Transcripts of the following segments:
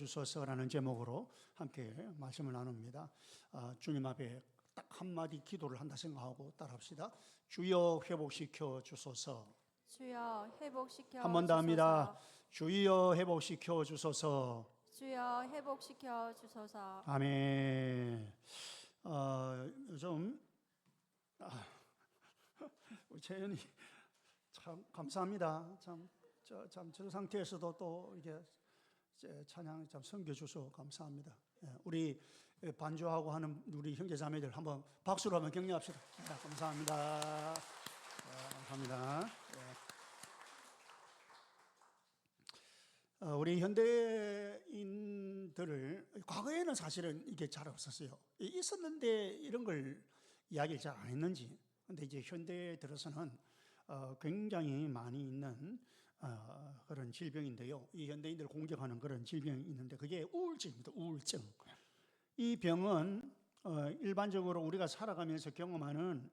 주소서라는 제목으로 함께 말씀을 나눕니다. 주님 앞에 딱 한마디 기도를 한다 생각하고 따라합시다. 주여 회복시켜 주소서. 주여 회복시켜 한 번 더 합니다. 주여 회복시켜 주소서. 주여 회복시켜 주소서. 아멘. 요즘 우리 재현이 참 감사합니다. 저 상태에서도 또 이게 찬양 참 섬겨주셔서 감사합니다. 우리 반주하고 하는 우리 형제자매들 한번 박수로 한번 격려합시다. 감사합니다. 감사합니다. 우리 현대인들을 과거에는 사실은 이게 잘 없었어요. 있었는데 이런 걸 이야기를 잘 안 했는지. 근데 이제 현대에 들어서는 굉장히 많이 있는 그런 질병인데요. 이 현대인들을 공격하는 그런 질병이 있는데 그게 우울증입니다. 우울증. 이 병은 일반적으로 우리가 살아가면서 경험하는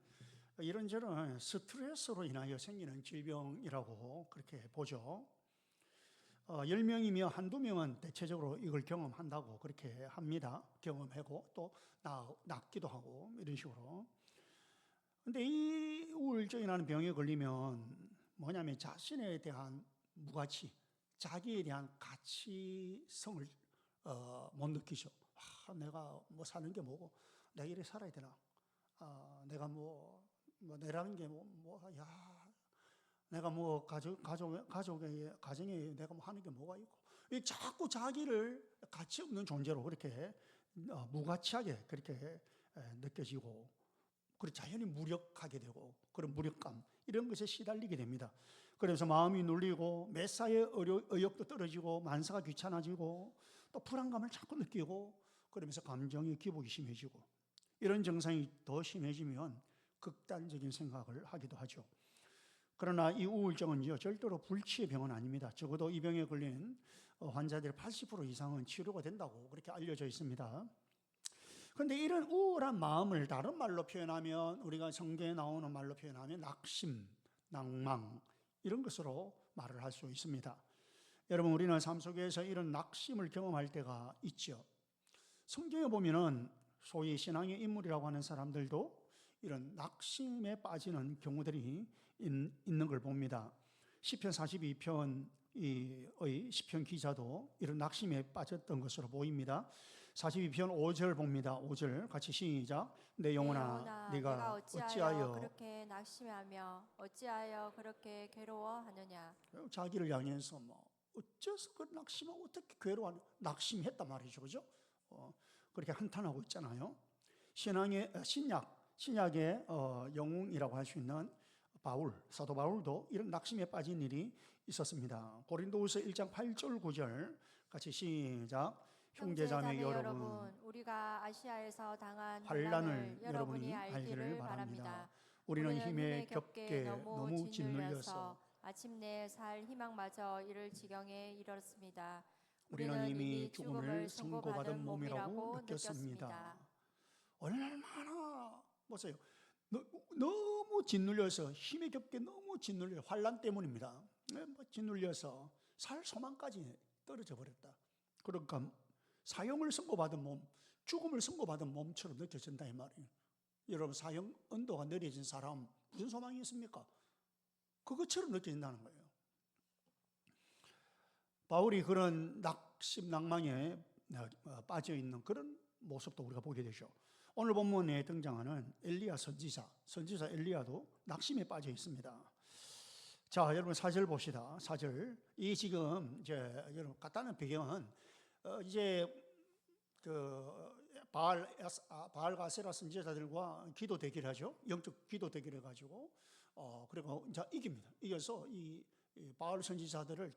이런저런 스트레스로 인하여 생기는 질병이라고 그렇게 보죠. 10명이면 한두 명은 대체적으로 이걸 경험한다고 그렇게 합니다. 경험하고 또 낫기도 하고 이런 식으로. 근데 이 우울증이라는 병에 걸리면 뭐냐면 자신에 대한 무가치, 자기에 대한 가치성을 못 느끼죠. 내가 뭐 사는 게 뭐고, 내가 이렇게 살아야 되나? 내가 뭐 내라는 게 내가 뭐 가정에 내가 뭐 하는 게 뭐가 있고, 자꾸 자기를 가치 없는 존재로 그렇게 무가치하게 그렇게 느껴지고, 그리고 자연히 무력하게 되고 그런 무력감 이런 것에 시달리게 됩니다. 그래서 마음이 눌리고 매사에 의욕도 떨어지고 만사가 귀찮아지고 또 불안감을 자꾸 느끼고 그러면서 감정이 기복이 심해지고 이런 증상이 더 심해지면 극단적인 생각을 하기도 하죠. 그러나 이 우울증은요 절대로 불치의 병은 아닙니다. 적어도 이 병에 걸린 환자들의 80% 이상은 치료가 된다고 그렇게 알려져 있습니다. 그런데 이런 우울한 마음을 다른 말로 표현하면, 우리가 성경에 나오는 말로 표현하면 낙심, 낭망 이런 것으로 말을 할 수 있습니다. 여러분, 우리는 삶 속에서 이런 낙심을 경험할 때가 있죠. 성경에 보면은 소위 신앙의 인물이라고 하는 사람들도 이런 낙심에 빠지는 경우들이 있는 걸 봅니다. 시편 42편의 시편 기자도 이런 낙심에 빠졌던 것으로 보입니다. 42편 5절 봅니다. 5절 같이 시작. 내 영혼아 네가 어찌하여 그렇게 낙심하며 어찌하여 그렇게 괴로워하느냐. 자기를 향해서 어째서 그 낙심하고 어떻게 괴로워하냐, 낙심했단 말이죠. 그죠? 그렇게 한탄하고 있잖아요. 신약의 영웅이라고 할 수 있는 사도 바울도 이런 낙심에 빠진 일이 있었습니다. 고린도후서 1장 8절 9절 같이 시작. 형제자매 여러분, 우리가 아시아에서 당한 환난을 여러분이 알기를 바랍니다. 우리는 힘에 겹게 너무 짓눌려서 마침내 살 희망마저 잃을 지경에 이르렀습니다. 우리는 이미 죽음을 선고받은 몸이라고 느꼈습니다. 얼마나 보세요. 너무 짓눌려서, 힘에 겹게 너무 짓눌려, 환난 때문입니다. 짓눌려서 살 소망까지 떨어져 버렸다. 그러니까 사형을 선고받은 몸, 죽음을 선고받은 몸처럼 느껴진다 이 말이에요. 여러분, 사형 언도가 내려진 사람 무슨 소망이 있습니까? 그것처럼 느껴진다는 거예요. 바울이 그런 낙심, 낭망에 빠져 있는 그런 모습도 우리가 보게 되죠. 오늘 본문에 등장하는 엘리야 선지자 엘리야도 낙심에 빠져 있습니다. 자, 여러분 4절 봅시다. 4절. 이 지금 여러분 간단한 배경은 이제 바알과 아세라 선지자들과 기도 대결하죠. 영적 기도 대결해 가지고 그리고 이제 이깁니다. 이겨서 이 바알 선지자들을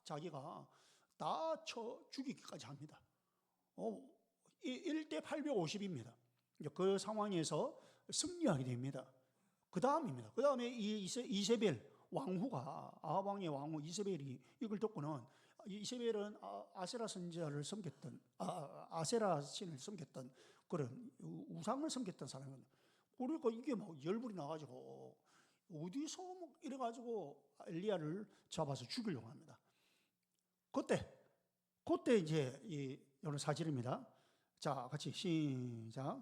자기가 다 쳐 죽이기까지 합니다. 1대 850입니다. 그 상황에서 승리하게 됩니다. 그 다음입니다. 그 다음에 이세벨 왕후가, 아합 왕의 왕후 이세벨이 이걸 듣고는, 이세벨은 아세라 선지자를 섬겼던, 아세라 신을 섬겼던 그런 우상을 섬겼던 사람입니다. 그러니까 이게 열불이 나가지고 어디서 이래가지고 엘리야를 잡아서 죽이려고 합니다. 그때 그때 이제 이 오늘 사절입니다. 자, 같이 시작.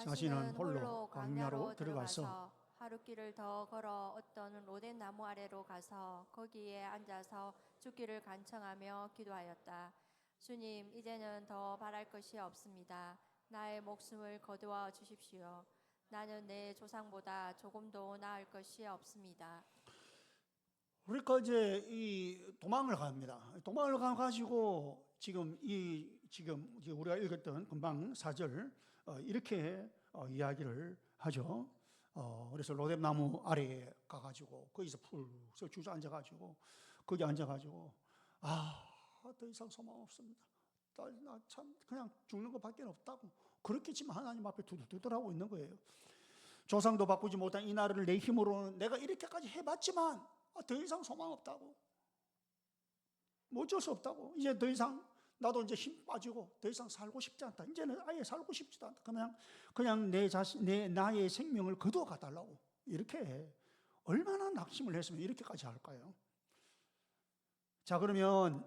자신은 홀로 광야로 들어가서 하룻길을 더 걸어 어떤 로덴 나무 아래로 가서 거기에 앉아서 죽기를 간청하며 기도하였다. 주님, 이제는 더 바랄 것이 없습니다. 나의 목숨을 거두어 주십시오. 나는 내 조상보다 조금도 나을 것이 없습니다. 그러니까 이제 이 도망을 갑니다. 도망을 가가지고 지금 우리가 읽었던 금방 4절 이렇게 이야기를 하죠. 그래서 로뎀 나무 아래에 가가지고 거기서 푹 주저앉아가지고 거기 앉아가지고 더 이상 소망 없습니다. 나 참 그냥 죽는 것밖에 없다고 그렇겠지만 하나님 앞에 두들두들하고 있는 거예요. 조상도 바꾸지 못한 이 나라를 내 힘으로는 내가 이렇게까지 해봤지만 더 이상 소망 없다고, 뭐 어쩔 수 없다고, 이제 더 이상 나도 이제 힘 빠지고 더 이상 살고 싶지 않다. 이제는 아예 살고 싶지도 않다. 그냥 나의 생명을 거두어 가달라고. 이렇게 얼마나 낙심을 했으면 이렇게까지 할까요? 자, 그러면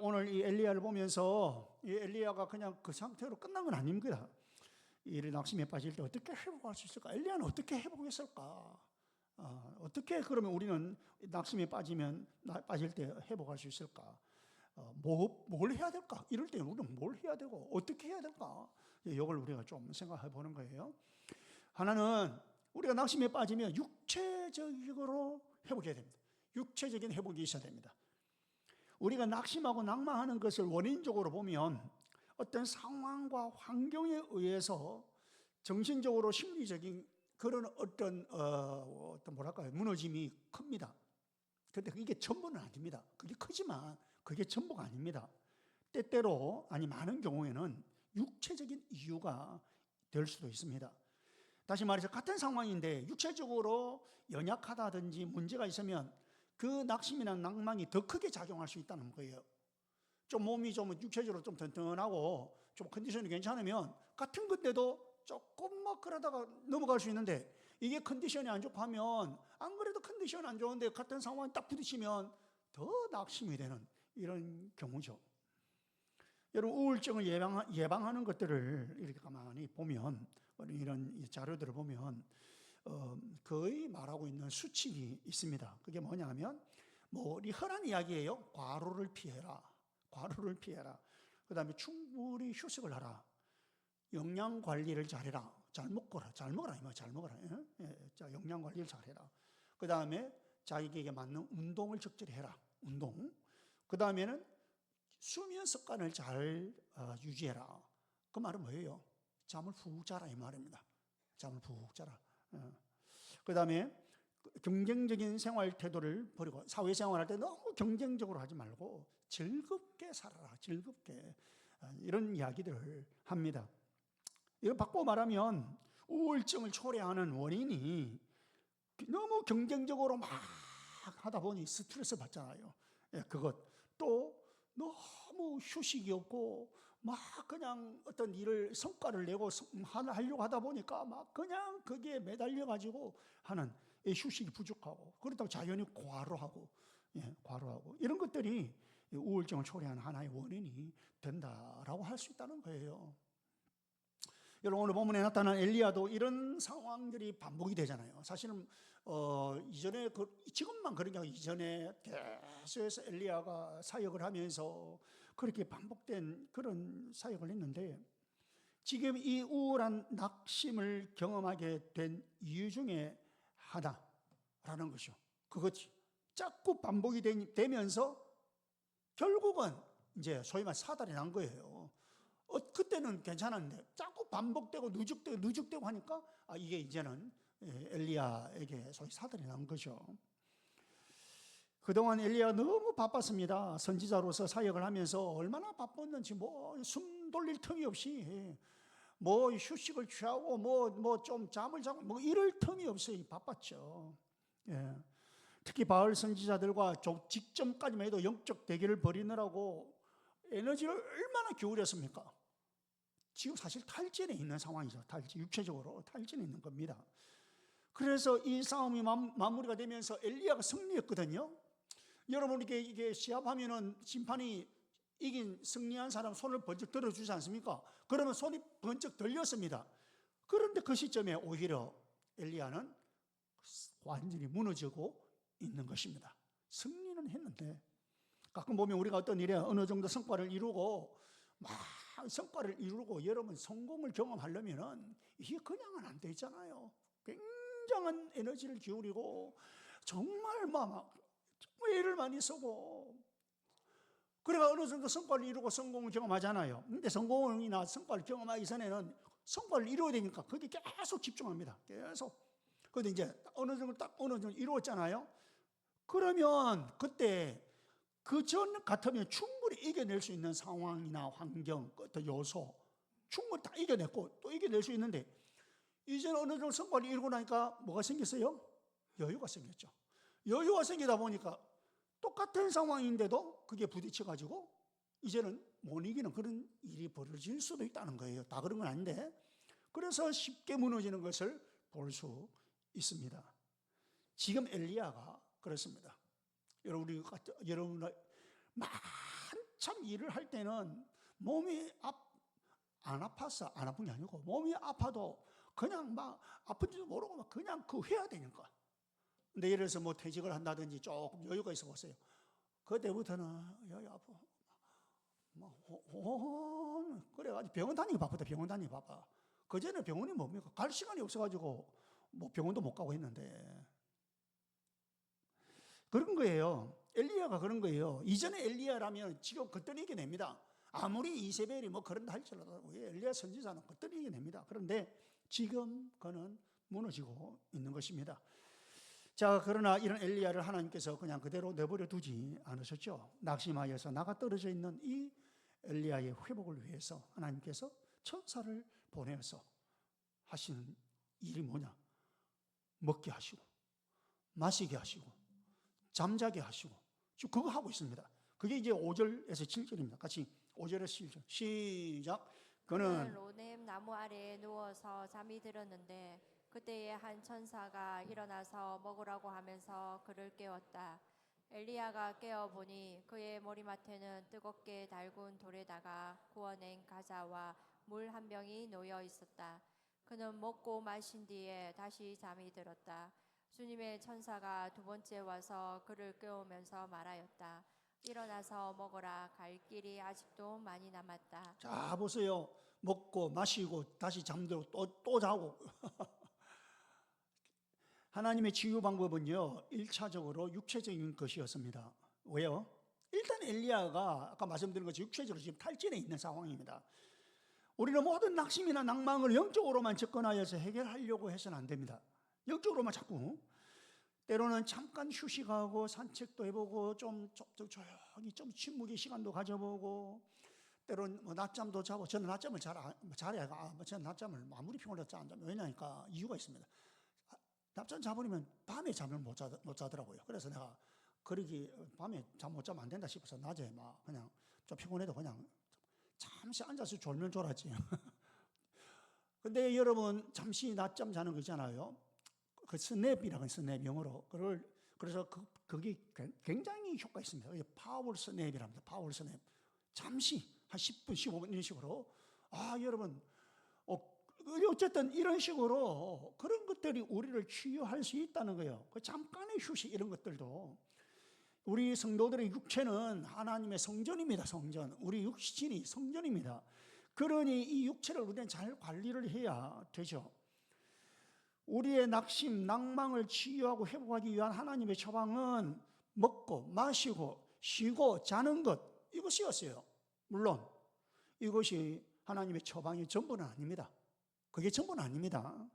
오늘 이 엘리야를 보면서 이 엘리야가 그냥 그 상태로 끝난 건 아닙니다. 이 낙심에 빠질 때 어떻게 회복할 수 있을까? 엘리야는 어떻게 회복했을까? 어떻게 그러면 우리는 낙심에 빠질 때 회복할 수 있을까? 뭘 해야 될까? 이럴 때 우리는 뭘 해야 되고 어떻게 해야 될까? 이걸 우리가 좀 생각해 보는 거예요. 하나는 우리가 낙심에 빠지면 육체적으로 회복해야 됩니다. 육체적인 회복이 있어야 됩니다. 우리가 낙심하고 낭망하는 것을 원인적으로 보면 어떤 상황과 환경에 의해서 정신적으로 심리적인 그런 어떤 뭐랄까요, 무너짐이 큽니다. 그런데 이게 전부는 아닙니다. 그게 크지만 그게 전부가 아닙니다. 때때로 많은 경우에는 육체적인 이유가 될 수도 있습니다. 다시 말해서 같은 상황인데 육체적으로 연약하다든지 문제가 있으면 그 낙심이나 낭망이 더 크게 작용할 수 있다는 거예요. 몸이 육체적으로 좀 튼튼하고 좀 컨디션이 괜찮으면 같은 건데도 조금 그러다가 넘어갈 수 있는데, 이게 컨디션이 안 좋고 하면 안 그래도 컨디션 안 좋은데 같은 상황에 딱 부딪히면 더 낙심이 되는 이런 경우죠. 여러분, 우울증을 예방하는 것들을 이렇게 가만히 보면, 이런 자료들을 보면 거의 말하고 있는 수칙이 있습니다. 그게 뭐냐면 우리 흔한 이야기예요. 과로를 피해라. 그 다음에 충분히 휴식을 하라. 영양 관리를 잘해라. 잘 먹어라. 자, 영양 관리를 잘해라. 그 다음에 자기에게 맞는 운동을 적절히 해라. 그 다음에는 수면 습관을 잘 유지해라. 그 말은 뭐예요? 잠을 푹 자라 이 말입니다. 잠을 푹 자라. 그 다음에 경쟁적인 생활 태도를 버리고 사회생활할 때 너무 경쟁적으로 하지 말고 즐겁게 살아라. 즐겁게. 이런 이야기들을 합니다. 이거 바꿔 말하면 우울증을 초래하는 원인이 너무 경쟁적으로 막 하다 보니 스트레스 받잖아요. 그것 또 너무 휴식이 없고 막 그냥 어떤 일을 성과를 내고 하려고 하다 보니까 막 그냥 거기에 매달려 가지고 하는 휴식이 부족하고, 그렇다고 자연히 과로하고 이런 것들이 우울증을 초래하는 하나의 원인이 된다라고 할 수 있다는 거예요. 여러분, 오늘 본문에 나타난 엘리야도 이런 상황들이 반복이 되잖아요. 사실은 이전에 지금만 그런 게 아니라 이전에 계속해서 엘리야가 사역을 하면서 그렇게 반복된 그런 사역을 했는데, 지금 이 우울한 낙심을 경험하게 된 이유 중에 하나라는 것이죠. 그것이 자꾸 반복이 되면서 결국은 이제 소위 말 사달이 난 거예요. 그때는 괜찮았는데 자꾸 반복되고 누적되고 하니까 이게 이제는 엘리야에게 소위 사달이 난 거죠. 그동안 엘리야가 너무 바빴습니다. 선지자로서 사역을 하면서 얼마나 바빴는지 숨 돌릴 틈이 없이 휴식을 취하고 좀 잠을 자고 이럴 틈이 없어요. 바빴죠. 특히 바알 선지자들과 직전까지만 해도 영적 대결을 벌이느라고 에너지를 얼마나 기울였습니까? 지금 사실 탈진에 있는 상황이죠. 육체적으로 탈진에 있는 겁니다. 그래서 이 싸움이 마무리가 되면서 엘리야가 승리했거든요. 여러분, 이게 시합하면은 심판이 이긴 승리한 사람 손을 번쩍 들어주지 않습니까? 그러면 손이 번쩍 들렸습니다. 그런데 그 시점에 오히려 엘리야는 완전히 무너지고 있는 것입니다. 승리는 했는데 가끔 보면 우리가 어떤 일에 어느 정도 성과를 이루고 막 성과를 이루고 여러분 성공을 경험하려면은 이게 그냥은 안 되잖아요. 굉장한 에너지를 기울이고 정말 막 애를 많이 쓰고 그래가 어느 정도 성과를 이루고 성공을 경험하잖아요. 근데 성공이나 성과를 경험하기 전에는 성과를 이루어야 되니까 거기에 계속 집중합니다. 계속. 그런데 이제 어느 정도 이루었잖아요. 그러면 그때 그 전 같으면 충분히 이겨낼 수 있는 상황이나 환경, 어떤 요소 충분히 다 이겨냈고 또 이겨낼 수 있는데 이제는 어느 정도 성과를 이루고 나니까 뭐가 생겼어요? 여유가 생겼죠. 여유가 생기다 보니까 똑같은 상황인데도 그게 부딪혀가지고 이제는 못 이기는 그런 일이 벌어질 수도 있다는 거예요. 다 그런 건 아닌데 그래서 쉽게 무너지는 것을 볼 수 있습니다. 지금 엘리야가 그렇습니다. 여러분 한참 일을 할 때는 몸이 안 아팠어. 안 아픈 게 아니고 몸이 아파도 그냥 막 아픈지도 모르고 막 그냥 해야 되니까. 근데 예를 들어서 뭐 퇴직을 한다든지 조금 여유가 있어 보세요. 그때부터는 여기 아파. 그래가지고 병원 다니기 바쁘다. 병원 다니기 바빠. 그전에 병원이 뭡니까? 갈 시간이 없어가지고 뭐 병원도 못 가고 했는데 그런 거예요. 엘리야가 그런 거예요. 이전에 엘리야라면 지금 그때는 이겨냅니다. 아무리 이세벨이 뭐 그런다 할지라도 엘리야 선지자는 그때는 이겨냅니다. 그런데 지금 그는 무너지고 있는 것입니다. 자, 그러나 이런 엘리야를 하나님께서 그냥 그대로 내버려 두지 않으셨죠. 낙심하여서 나가 떨어져 있는 이 엘리야의 회복을 위해서 하나님께서 천사를 보내어서 하시는 일이 뭐냐? 먹게 하시고 마시게 하시고 잠자게 하시고 지금 그거 하고 있습니다. 그게 이제 5절에서 7절입니다. 같이 5절에서 7절 시작. 그는 로넴 나무 아래에 누워서 잠이 들었는데 그때에 한 천사가 일어나서 먹으라고 하면서 그를 깨웠다. 엘리야가 깨어보니 그의 머리맡에는 뜨겁게 달군 돌에다가 구워낸 가자와 물 한 병이 놓여 있었다. 그는 먹고 마신 뒤에 다시 잠이 들었다. 주님의 천사가 두 번째 와서 그를 깨우면서 말하였다. 일어나서 먹어라. 갈 길이 아직도 많이 남았다. 자, 보세요. 먹고 마시고 다시 잠들고 또 자고. 하나님의 치유 방법은요 1차적으로 육체적인 것이었습니다. 왜요? 일단 엘리야가 아까 말씀드린 것처럼 육체적으로 지금 탈진해 있는 상황입니다. 우리는 모든 낙심이나 낭망을 영적으로만 접근하여서 해결하려고 해서는 안 됩니다. 영적으로만 자꾸 때로는 잠깐 휴식하고 산책도 해보고 좀 조용히 좀 침묵의 시간도 가져보고 때로는 뭐 낮잠도 자고. 저는 낮잠을 잘해요. 저는 낮잠을 아무리 피곤해도 안 자면 왜냐니까 이유가 있습니다. 낮잠 자버리면 밤에 잠을 못 자더라고요. 그래서 내가 그러기 밤에 잠 못 자면 안 된다 싶어서 낮에 막 그냥 좀 피곤해도 그냥 잠시 앉아서 졸면 졸았지. 근데 여러분 잠시 낮잠 자는 거 있잖아요. 그 스냅이라고 스냅 영어로 그래서 그게 굉장히 효과 있습니다. 파워 스냅이랍니다. 파워 스냅. 잠시 한 10분, 15분 이런 식으로 여러분 어쨌든 이런 식으로 그런 것들이 우리를 치유할 수 있다는 거예요. 그 잠깐의 휴식 이런 것들도 우리 성도들의 육체는 하나님의 성전입니다. 성전. 우리 육신이 성전입니다. 그러니 이 육체를 우리는 잘 관리를 해야 되죠. 우리의 낙심, 낭망을 치유하고 회복하기 위한 하나님의 처방은 먹고 마시고 쉬고 자는 것 이것이었어요. 물론 이것이 하나님의 처방의 전부는 아닙니다. 그게 전부는 아닙니다.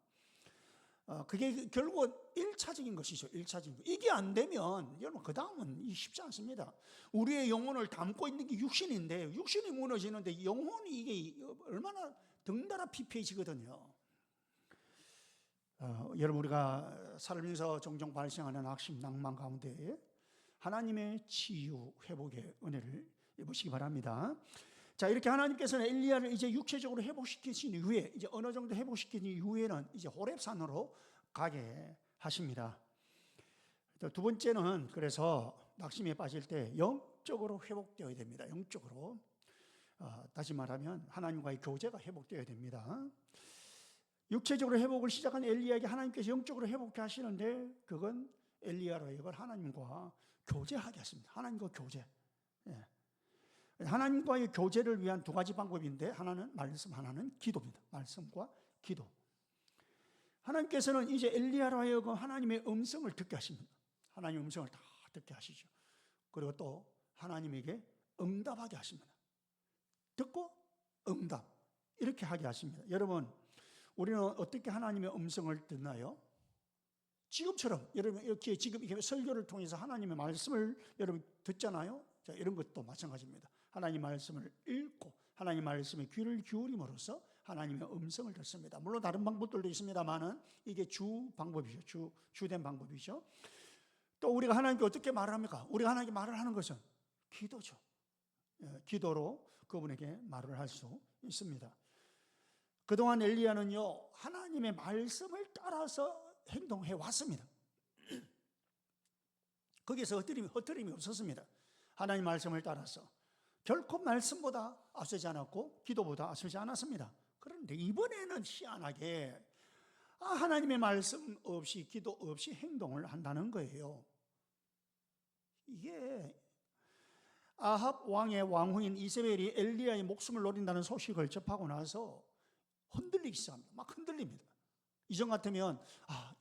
그게 결국은 1차적인 것이죠. 1차적인 것. 이게 안 되면 여러분 그 다음은 쉽지 않습니다. 우리의 영혼을 담고 있는 게 육신인데 육신이 무너지는데 영혼이 이게 얼마나 덩달아 피폐해지거든요. 여러분 우리가 살면서 종종 발생하는 악심, 낭만 가운데 하나님의 치유, 회복의 은혜를 보시기 바랍니다. 자, 이렇게 하나님께서는 엘리야를 이제 육체적으로 회복시키신 이후에 이제 어느 정도 회복시킨 이후에는 이제 호렙산으로 가게 하십니다. 두 번째는 그래서 낙심에 빠질 때 영적으로 회복되어야 됩니다. 영적으로. 다시 말하면 하나님과의 교제가 회복되어야 됩니다. 육체적으로 회복을 시작한 엘리야에게 하나님께서 영적으로 회복해 하시는데 그건 엘리야로 이걸 하나님과 교제하게 하십니다. 하나님과 교제. 예. 하나님과의 교제를 위한 두 가지 방법인데 하나는 말씀, 하나는 기도입니다. 말씀과 기도. 하나님께서는 이제 엘리야로 하여금 하나님의 음성을 듣게 하십니다. 하나님의 음성을 다 듣게 하시죠. 그리고 또 하나님에게 응답하게 하십니다. 듣고 응답 이렇게 하게 하십니다. 여러분, 우리는 어떻게 하나님의 음성을 듣나요? 지금처럼 여러분 이렇게 지금 이렇게 설교를 통해서 하나님의 말씀을 여러분 듣잖아요. 자, 이런 것도 마찬가지입니다. 하나님 말씀을 읽고 하나님 말씀에 귀를 기울임으로써 하나님의 음성을 듣습니다. 물론 다른 방법들도 있습니다만은 이게 주 방법이죠. 주된 방법이죠. 또 우리가 하나님께 어떻게 말을 합니까? 우리가 하나님께 말을 하는 것은 기도죠. 기도로 그분에게 말을 할 수 있습니다. 그동안 엘리야는요, 하나님의 말씀을 따라서 행동해 왔습니다. 거기에서 헛들림이 없었습니다. 하나님 말씀을 따라서 결코 말씀보다 앞서지 않았고 기도보다 앞서지 않았습니다. 그런데 이번에는 희한하게 하나님의 말씀 없이 기도 없이 행동을 한다는 거예요. 이게 아합 왕의 왕후인 이세벨이 엘리야의 목숨을 노린다는 소식을 접하고 나서 흔들리기 시작합니다. 막 흔들립니다. 이전 같으면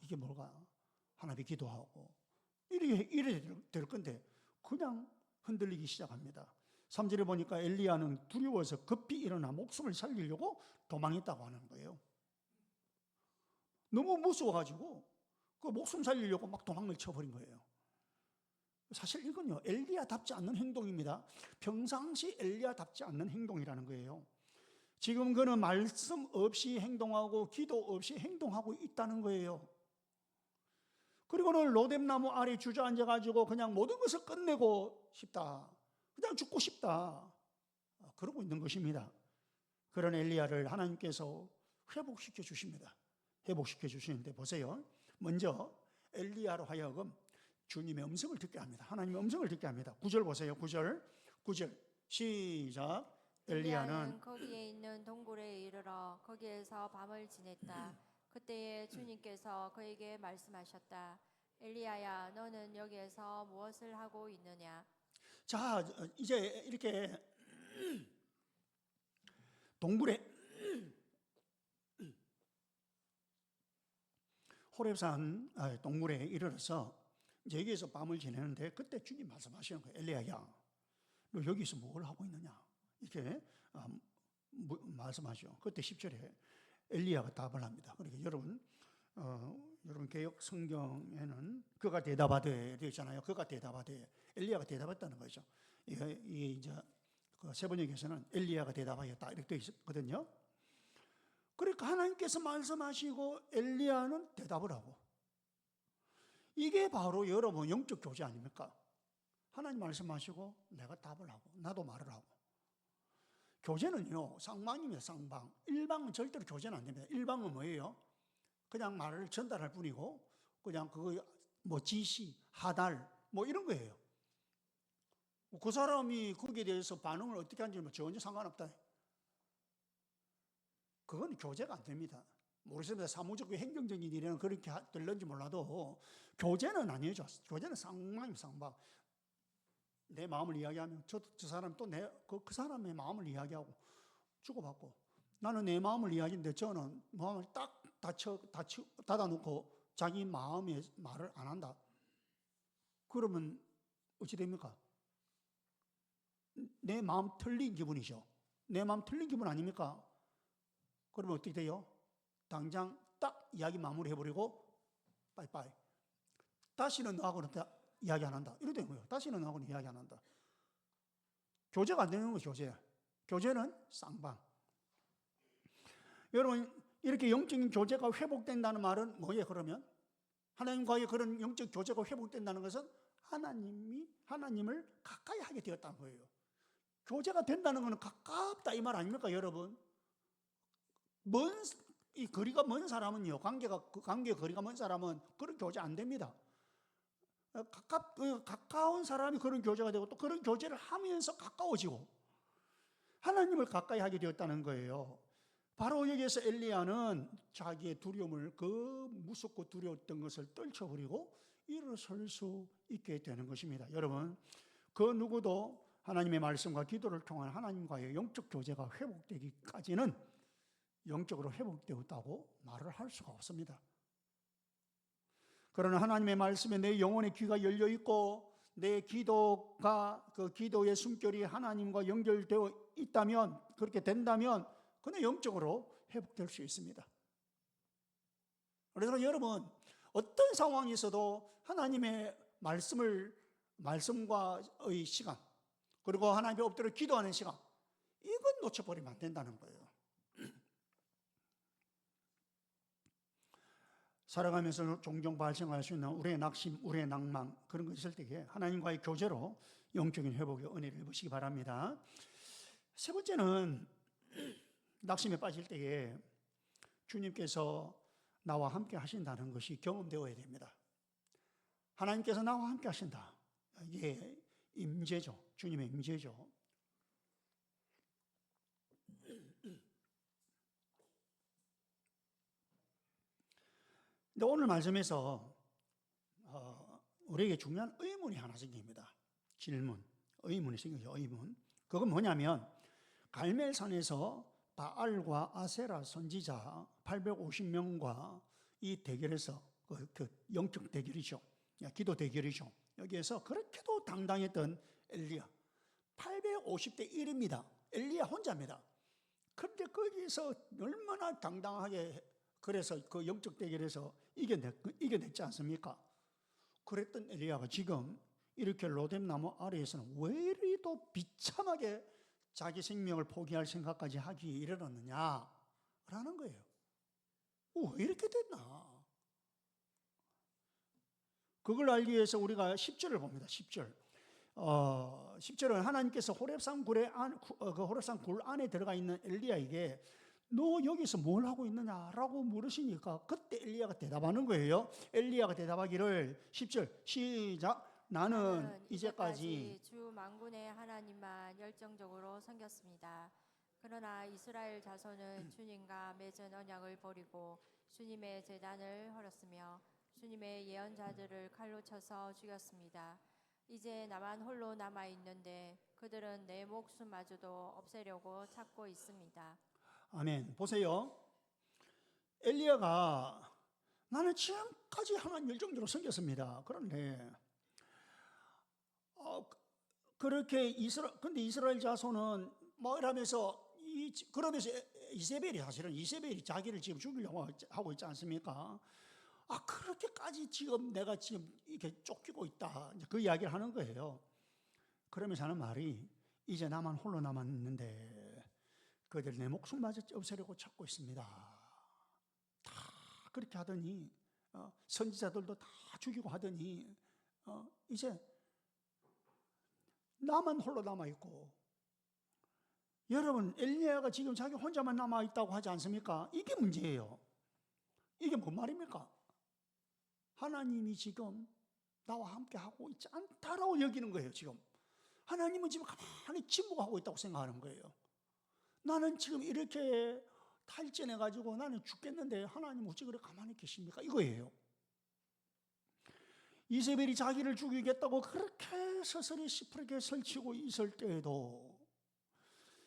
이게 뭘까? 하나님께 기도하고 이래 될 건데 그냥 흔들리기 시작합니다. 3절에 보니까 엘리야는 두려워서 급히 일어나 목숨을 살리려고 도망했다고 하는 거예요. 너무 무서워가지고 그 목숨 살리려고 막 도망을 쳐버린 거예요. 사실 이건요, 엘리야답지 않는 행동입니다. 평상시 엘리야답지 않는 행동이라는 거예요. 지금 그는 말씀 없이 행동하고 기도 없이 행동하고 있다는 거예요. 그리고는 로뎀나무 아래 주저앉아가지고 그냥 모든 것을 끝내고 싶다. 그냥 죽고 싶다. 그러고 있는 것입니다. 그런 엘리야를 하나님께서 회복시켜 주십니다. 회복시켜 주시는데 보세요. 먼저 엘리야로 하여금 주님의 음성을 듣게 합니다. 하나님의 음성을 듣게 합니다. 9절 보세요. 9절 시작. 엘리야는 거기에 있는 동굴에 이르러 거기에서 밤을 지냈다. 그때에 주님께서 그에게 말씀하셨다. 엘리야야, 너는 여기에서 무엇을 하고 있느냐? 자, 이제 이렇게 동굴에 호렙산 동굴에 이르러서 이제 여기에서 밤을 지내는데 그때 주님 말씀하시는 거예요. 엘리야야, 너 여기서 뭘 하고 있느냐? 이렇게 말씀하죠. 그때 10절에 엘리야가 답을 합니다. 그러니까 여러분 개역 성경에는 그가 대답하되 되어 있잖아요. 그가 대답하되 엘리야가 대답했다는 거죠. 이 이제 그 세번역에서는 엘리야가 대답하였다 이렇게 되어 있거든요. 그러니까 하나님께서 말씀하시고 엘리야는 대답을 하고, 이게 바로 여러분 영적 교제 아닙니까? 하나님 말씀하시고 내가 답을 하고 나도 말을 하고. 교제는요, 쌍방입니다. 쌍방. 일방은 절대로 교제는 안 됩니다. 일방은 뭐예요? 그냥 말을 전달할 뿐이고 그냥 그거 뭐 지시, 하달 뭐 이런 거예요. 그 사람이 거기에 대해서 반응을 어떻게 하는지 전혀 상관없다. 그건 교제가 안 됩니다. 모르겠습니다. 사무적 행정적인 일에는 그렇게 될는지 몰라도 교제는 아니죠. 교제는 쌍방입니다. 쌍방. 내 마음을 이야기하면 저 사람 또 그 사람의 마음을 이야기하고 주고받고, 나는 내 마음을 이야기하는데 저는 마음을 딱 닫아놓고 자기 마음의 말을 안 한다. 그러면 어찌 됩니까? 내 마음 틀린 기분이죠. 내 마음 틀린 기분 아닙니까? 그러면 어떻게 돼요? 당장 딱 이야기 마무리해버리고 빠이빠이. 다시는 너하고는 이야기 안 한다. 이렇게 된 거예요. 다시는 너하고는 이야기 안 한다. 교제가 안 되는 거죠. 교제는 쌍방. 여러분, 이렇게 영적인 교제가 회복된다는 말은 뭐예요? 그러면 하나님과의 그런 영적 교제가 회복된다는 것은 하나님을 가까이 하게 되었다는 거예요. 교제가 된다는 것은 가깝다 이 말 아닙니까, 여러분? 이 거리가 먼 사람은요, 관계 거리가 먼 사람은 그런 교제 안 됩니다. 가까운 사람이 그런 교제가 되고 또 그런 교제를 하면서 가까워지고 하나님을 가까이 하게 되었다는 거예요. 바로 여기에서 엘리야는 자기의 두려움을, 그 무섭고 두려웠던 것을 떨쳐버리고 일어설 수 있게 되는 것입니다. 여러분, 그 누구도 하나님의 말씀과 기도를 통한 하나님과의 영적 교제가 회복되기까지는 영적으로 회복되었다고 말을 할 수가 없습니다. 그러나 하나님의 말씀에 내 영혼의 귀가 열려 있고 내 기도가, 그 기도의 숨결이 하나님과 연결되어 있다면, 그렇게 된다면 그는 영적으로 회복될 수 있습니다. 그래서 여러분, 어떤 상황에서도 하나님의 말씀과의 시간, 그리고 하나님의 엎드려 기도하는 시간, 이건 놓쳐버리면 안 된다는 거예요. 살아가면서 종종 발생할 수 있는 우리의 낙심, 우리의 낭망, 그런 거 있을 때에 하나님과의 교제로 영적인 회복의 은혜를 입으시기 바랍니다. 세 번째는 낙심에 빠질 때에 주님께서 나와 함께 하신다는 것이 경험되어야 됩니다. 하나님께서 나와 함께 하신다. 이게 임재죠. 주님의 임재죠. 근데 오늘 말씀에서 우리에게 중요한 의문이 하나 생깁니다. 질문, 의문이 생겨요. 의문. 그건 뭐냐면 갈멜산에서 바알과 아세라 선지자 850명과 이 대결에서 그 영적 대결이죠. 기도 대결이죠. 여기에서 그렇게도 당당했던 엘리야 850대 1입니다. 엘리야 혼자입니다. 그런데 거기서 얼마나 당당하게, 그래서 그 영적 대결에서 이겨냈지 않습니까? 그랬던 엘리야가 지금 이렇게 로뎀나무 아래에서는 왜 이리도 비참하게 자기 생명을 포기할 생각까지 하기에 이르렀느냐라는 거예요. 왜 이렇게 됐나? 그걸 알기 위해서 우리가 10절을 봅니다. 10절. 10절은 하나님께서 호렙산 굴 안에 들어가 있는 엘리야에게 너 여기서 뭘 하고 있느냐라고 물으시니까 그때 엘리야가 대답하는 거예요. 엘리야가 대답하기를 10절 시작. 나는 이제까지 주 만군의 하나님만 열정적으로 섬겼습니다. 그러나 이스라엘 자손은 주님과 맺은 언약을 버리고 주님의 제단을 헐었으며 주님의 예언자들을 칼로 쳐서 죽였습니다. 이제 나만 홀로 남아 있는데 그들은 내 목숨마저도 없애려고 찾고 있습니다. 아멘. 보세요. 엘리야가 나는 지금까지 하나님 열정적으로 섬겼습니다. 그런데 그렇게 근데 이스라엘 자손은 뭐 이러면서 그러면서 이세벨이 자기를 지금 죽이려고 하고 있지 않습니까? 그렇게까지 지금 내가 지금 이렇게 쫓기고 있다. 그 이야기를 하는 거예요. 그러면서 하는 말이 이제 나만 홀로 남았는데 그들 내 목숨마저 없애려고 찾고 있습니다. 다 그렇게 하더니 선지자들도 다 죽이고 하더니 이제 나만 홀로 남아있고, 여러분 엘리야가 지금 자기 혼자만 남아있다고 하지 않습니까? 이게 문제예요. 이게 뭔 말입니까? 하나님이 지금 나와 함께 하고 있지 않다라고 여기는 거예요. 지금 하나님은 지금 가만히 침묵하고 있다고 생각하는 거예요. 나는 지금 이렇게 탈진해가지고 나는 죽겠는데 하나님 어찌 그래 가만히 계십니까? 이거예요. 이세벨이 자기를 죽이겠다고 그렇게 서서히 시퍼렇게 설치고 있을 때에도,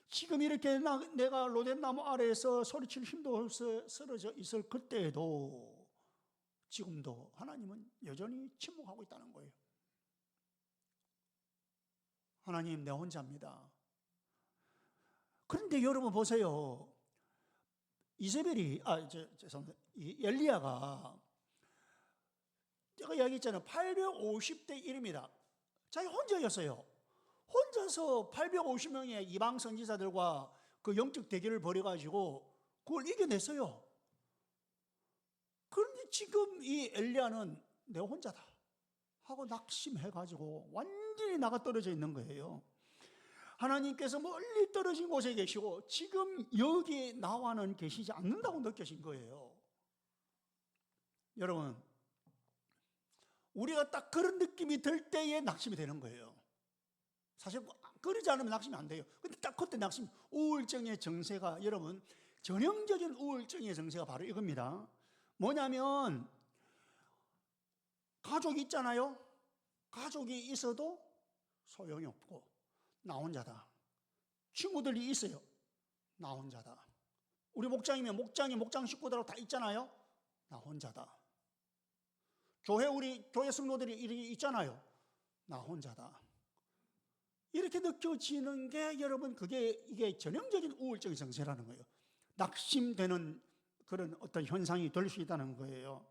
지금 이렇게 내가 로뎀나무 아래에서 소리칠 힘도 없어 쓰러져 있을 그때에도 지금도 하나님은 여전히 침묵하고 있다는 거예요. 하나님, 내 혼자입니다. 그런데 여러분 보세요. 죄송합니다. 엘리야가 제가 이야기했잖아요. 850대 1입니다. 자기 혼자였어요. 혼자서 850명의 이방 선지자들과 그 영적 대결을 벌여가지고 그걸 이겨냈어요. 그런데 지금 이 엘리야는 내 혼자다 하고 낙심해가지고 완전히 나가 떨어져 있는 거예요. 하나님께서 멀리 떨어진 곳에 계시고 지금 여기 나와는 계시지 않는다고 느껴진 거예요. 여러분, 우리가 딱 그런 느낌이 들 때에 낙심이 되는 거예요. 사실 그러지 않으면 낙심이 안 돼요. 근데 딱 그때 낙심, 우울증의 정세가, 여러분, 전형적인 우울증의 정세가 바로 이겁니다. 뭐냐면 가족이 있잖아요. 가족이 있어도 소용이 없고 나 혼자다. 친구들이 있어요. 나 혼자다. 우리 목장이면 목장 식구들하고 다 있잖아요. 나 혼자다. 우리 교회 성도들이 이렇게 있잖아요. 나 혼자다. 이렇게 느껴지는 게 여러분, 이게 전형적인 우울증의 정세라는 거예요. 낙심되는 그런 어떤 현상이 될 수 있다는 거예요.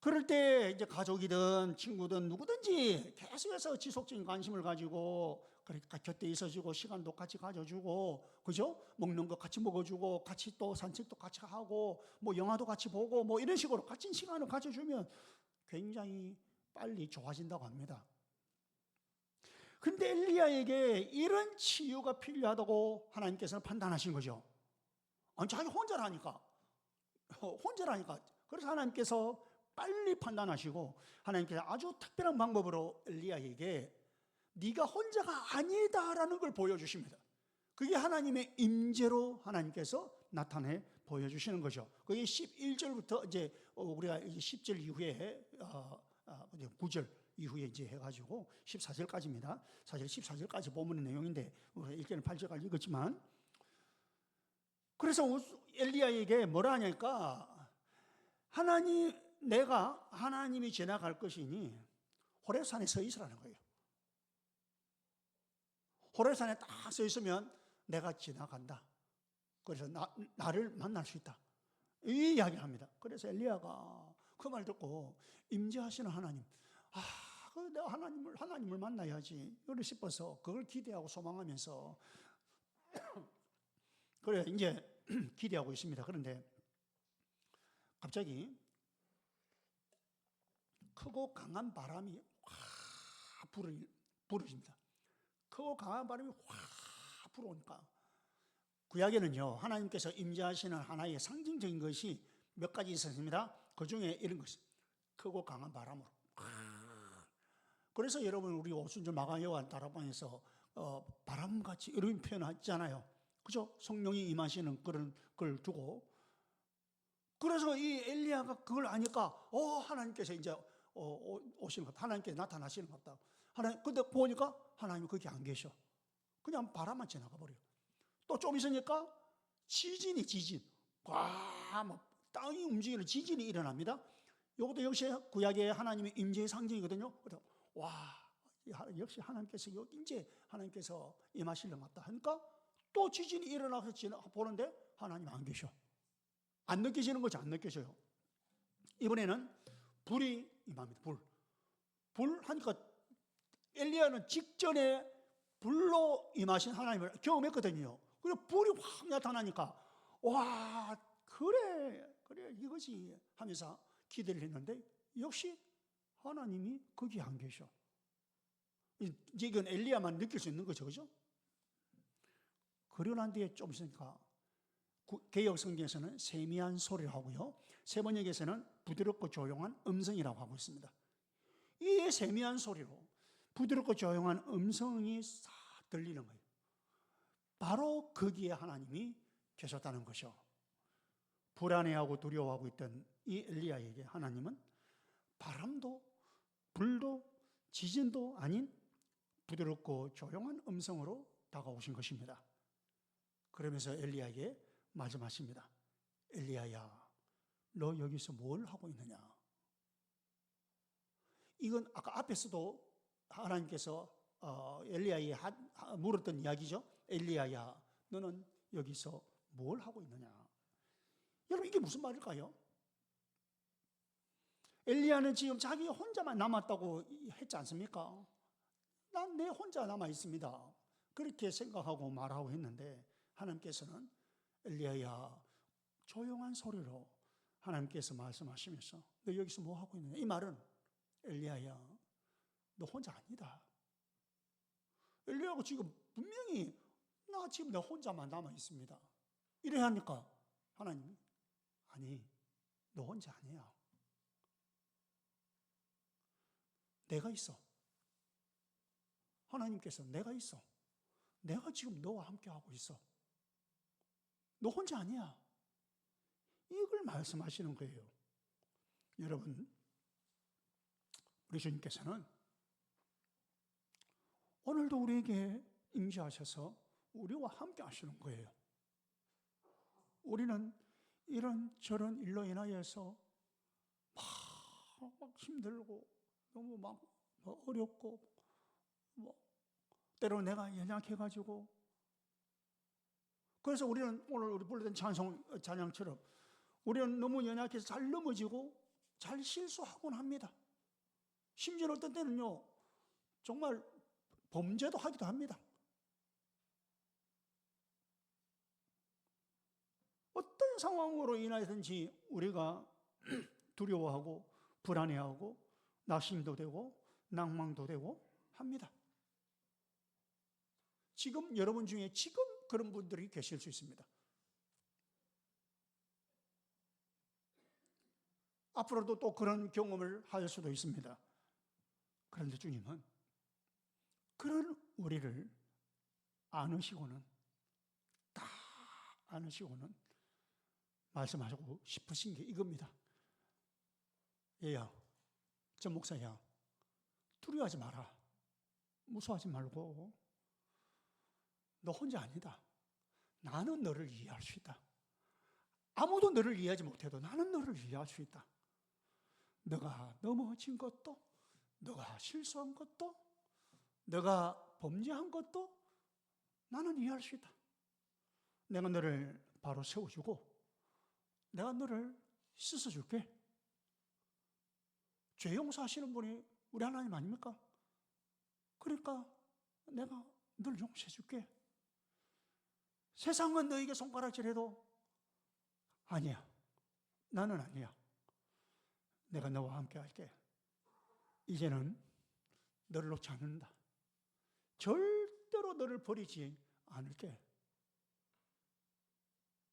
그럴 때 이제 가족이든 친구든 누구든지 계속해서 지속적인 관심을 가지고 그러니까 곁에 있어주고 시간도 같이 가져주고, 그죠? 먹는 거 같이 먹어주고 같이 또 산책도 같이 하고 뭐 영화도 같이 보고 뭐 이런 식으로 같이 시간을 가져주면 굉장히 빨리 좋아진다고 합니다. 근데 엘리야에게 이런 치유가 필요하다고 하나님께서는 판단하신 거죠. 아니, 자기 혼자라니까. 그래서 하나님께서 빨리 판단하시고 하나님께서 아주 특별한 방법으로 엘리야에게 네가 혼자가 아니다라는 걸 보여주십니다. 그게 하나님의 임재로 하나님께서 나타내 보여주시는 거죠. 그게 11절부터 이제 우리가 10절 이후에 9절 이후에 이제 해가지고 14절까지입니다. 사실 14절까지 보면의 내용인데 우리가 읽기는 8절까지 읽었지만, 그래서 엘리야에게 뭐라 하냐니까 내가 하나님이 지나갈 것이니 호렙산에 서 있으라는 거예요. 호렙산에 딱 서 있으면 내가 지나간다. 그래서 나를 만날 수 있다. 이 이야기를 합니다. 그래서 엘리야가 그 말 듣고 임재하시는 하나님, 내가 하나님을 만나야지. 그걸 싶어서 그걸 기대하고 소망하면서 그래 이제 기대하고 있습니다. 그런데 갑자기 크고 강한 바람이 확 불어집니다. 크고 강한 바람이 확 불어오니까 구약에는요, 하나님께서 임재하시는 하나의 상징적인 것이 몇 가지 있었습니다. 그 중에 이런 것이 크고 강한 바람으로. 그래서 여러분, 우리 오순절 마가요한 다락방에서 바람같이 이런 표현하잖아요. 그죠? 성령이 임하시는 그런 걸 두고. 그래서 이 엘리야가 그걸 아니까 하나님께서 이제 오시는 것 같다. 하나님께서 나타나시는 것 같다. 근데 보니까 하나님이 거기 안 계셔. 그냥 바람만 지나가 버려요. 또 좀 있으니까 지진. 땅이 움직이는 지진이 일어납니다. 이것도 역시 구약의 하나님의 임재의 상징이거든요. 그래서 역시 하나님께서 이제 하나님께서 임하시는 것 같다 하니까 또 지진이 일어나서 보는데 하나님 안 계셔. 안 느껴지는 거지. 안 느껴져요. 이번에는 불이 임합니다. 불 하니까 엘리야는 직전에 불로 임하신 하나님을 경험했거든요. 그리고 불이 확 나타나니까 그래 이거지 하면서 기대를 했는데 역시 하나님이 거기 안 계셔. 이건 엘리야만 느낄 수 있는 거죠. 그죠? 그러고 난 뒤에 좀 있으니까 개역 성경에서는 세미한 소리를 하고요, 세번역에서는 부드럽고 조용한 음성이라고 하고 있습니다. 이 세미한 소리로 부드럽고 조용한 음성이 싹 들리는 거예요. 바로 거기에 하나님이 계셨다는 것이요. 불안해하고 두려워하고 있던 이 엘리야에게 하나님은 바람도 불도 지진도 아닌 부드럽고 조용한 음성으로 다가오신 것입니다. 그러면서 엘리야에게 말씀하십니다. 엘리야야, 너 여기서 뭘 하고 있느냐? 이건 아까 앞에서도 하나님께서 엘리야에게 물었던 이야기죠. 엘리야야, 너는 여기서 뭘 하고 있느냐? 여러분, 이게 무슨 말일까요? 엘리야는 지금 자기 혼자만 남았다고 했지 않습니까? 난 내 혼자 남아 있습니다. 그렇게 생각하고 말하고 했는데 하나님께서는 엘리야야, 조용한 소리로 하나님께서 말씀하시면서 너 여기서 뭐 하고 있느냐? 이 말은 엘리야야, 너 혼자 아니다. 엘리야가 지금 분명히 나 지금 내 혼자만 남아 있습니다. 이래 하니까 하나님, 아니, 너 혼자 아니야. 내가 있어. 하나님께서 내가 있어. 내가 지금 너와 함께 하고 있어. 너 혼자 아니야. 이걸 말씀하시는 거예요. 여러분, 우리 주님께서는 오늘도 우리에게 임재하셔서 우리와 함께 하시는 거예요. 우리는 이런저런 일로 인하여서 막 힘들고 너무 막 어렵고 때로 내가 연약해가지고, 그래서 우리는 오늘 우리 불렀던 찬양처럼 우리는 너무 연약해서 잘 넘어지고 잘 실수하곤 합니다. 심지어 어떤 때는요 정말 범죄도 하기도 합니다. 어떤 상황으로 인하여든지 우리가 두려워하고 불안해하고 낙심도 되고 낭망도 되고 합니다. 지금 여러분 중에 지금 그런 분들이 계실 수 있습니다. 앞으로도 또 그런 경험을 할 수도 있습니다. 그런데 주님은 그런 우리를 안으시고는, 다 안으시고는 말씀하시고 싶으신 게 이겁니다. 얘야, 저 목사야, 두려워하지 마라. 무서워하지 말고, 너 혼자 아니다. 나는 너를 이해할 수 있다. 아무도 너를 이해하지 못해도 나는 너를 이해할 수 있다. 너가 넘어진 것도, 너가 실수한 것도, 너가 범죄한 것도 나는 이해할 수 있다. 내가 너를 바로 세워주고 내가 너를 씻어줄게. 죄 용서하시는 분이 우리 하나님 아닙니까? 그러니까 내가 널 용서해줄게. 세상은 너에게 손가락질해도 아니야. 나는 아니야. 내가 너와 함께 할게. 이제는 너를 놓지 않는다. 절대로 너를 버리지 않을게.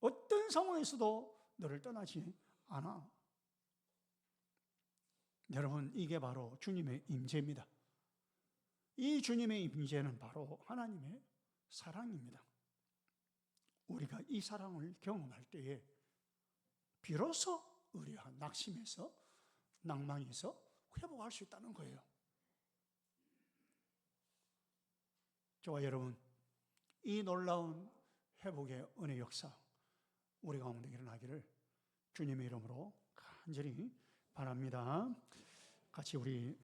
어떤 상황에서도 너를 떠나지 않아. 여러분, 이게 바로 주님의 임재입니다. 이 주님의 임재는 바로 하나님의 사랑입니다. 우리가 이 사랑을 경험할 때에 비로소 우리가 낙심해서 낭망해서 회복할 수 있다는 거예요. 저와 여러분, 이 놀라운 회복의 은혜 역사 우리 가운데 일어나기를 주님의 이름으로 간절히 바랍니다. 같이 우리